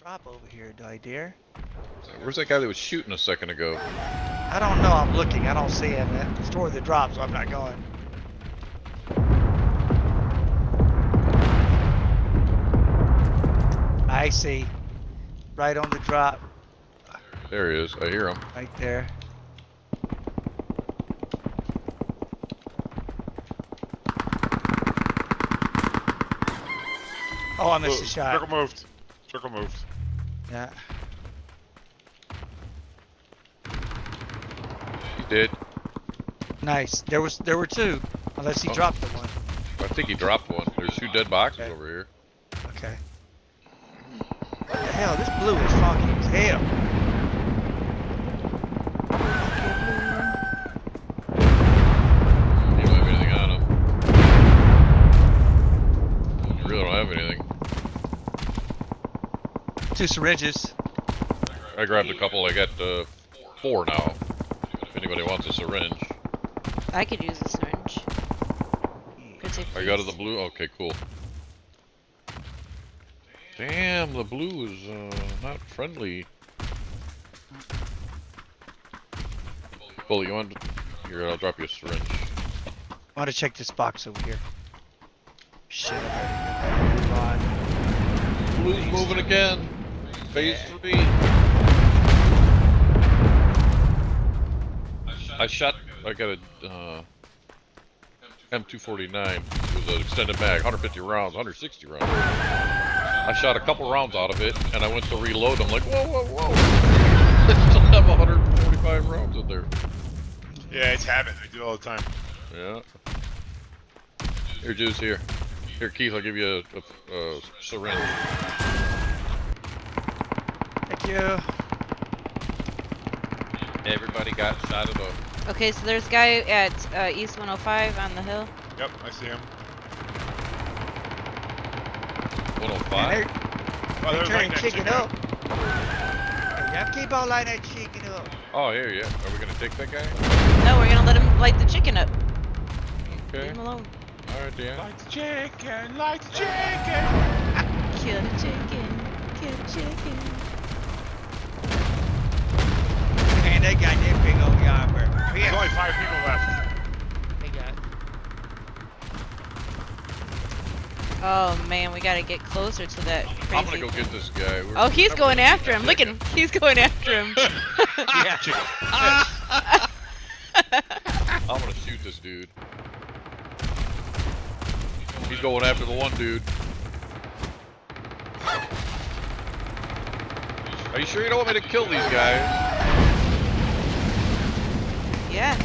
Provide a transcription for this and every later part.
drop over here, do I dare? Where's that guy that was shooting a second ago? I don't know. I'm looking. I don't see him at the store that drops, so I'm not going. I see. Right on the drop. There he is. I hear him. Right there. Oh, I missed a shot. Circle moved. Circle moved. Yeah. He did. Nice. There were two. Unless he dropped the one. I think he dropped one. There's 2 dead boxes Okay. over here. Okay. What the hell? This blue is funky as hell. You don't have anything on him. You really don't have anything. 2 syringes. I grabbed a couple. I got 4 now. If anybody wants a syringe. I could use a syringe. I got the blue. Okay, cool. Damn, the blue is not friendly. Well, you want? Here, I'll drop you a syringe. I want to check this box over here. Shit, I better move on. Blue's moving again. Phase 3. I got a M249 with an extended mag, 150 rounds, 160 rounds. I shot a couple rounds out of it, and I went to reload. I'm like, whoa, whoa, whoa! I still have 145 rounds in there. Yeah, it's habit. I do it all the time. Yeah. Here, Juice, here. Here, Keith, I'll give you a syringe. Thank you. Everybody got shot at a... Okay, so there's a guy at East 105 on the hill. Yep, I see him. 105? They're they're turning like that chicken up. Yeah, keep on lighting that chicken up. Oh, here, yeah. Are we gonna take that guy? No, we're gonna let him light the chicken up. Okay. Leave him alone. Alright, Dan. Light the chicken, light the chicken. Kill the chicken, kill the chicken. Man, that guy did big old yammer. There's only 5 people left. Hey, guy. Oh man, we gotta get closer to that crazy. I'm gonna go get this guy. Oh, he's going after him. Look at him. He's going after him. Yeah. I'm gonna shoot this dude. He's going after the one dude. Are you sure you don't want me to kill these guys? Yeah.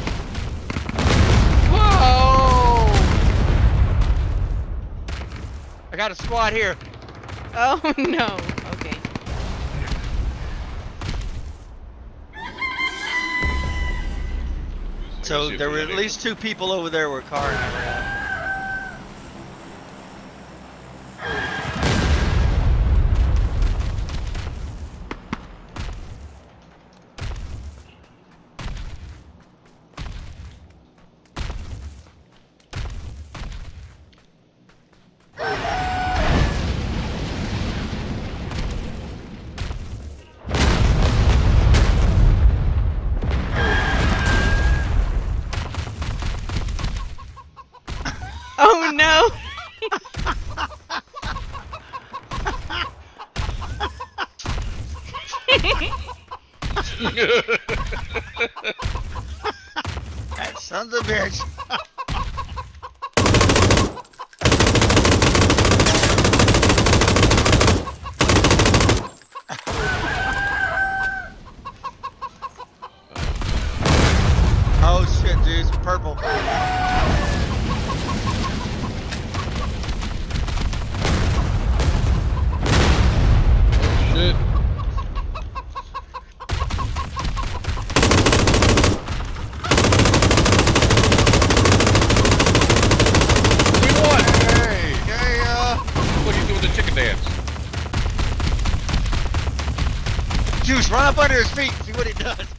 Whoa! I got a squad here. Oh no. Okay. So there were at least 2 people over there where car and I were at. Oh no. That son's a bitch. Oh shit, dude, it's purple. Shit. We won! Hey, yeah. Look, he's doing the chicken dance. Juice, run up under his feet, see what he does.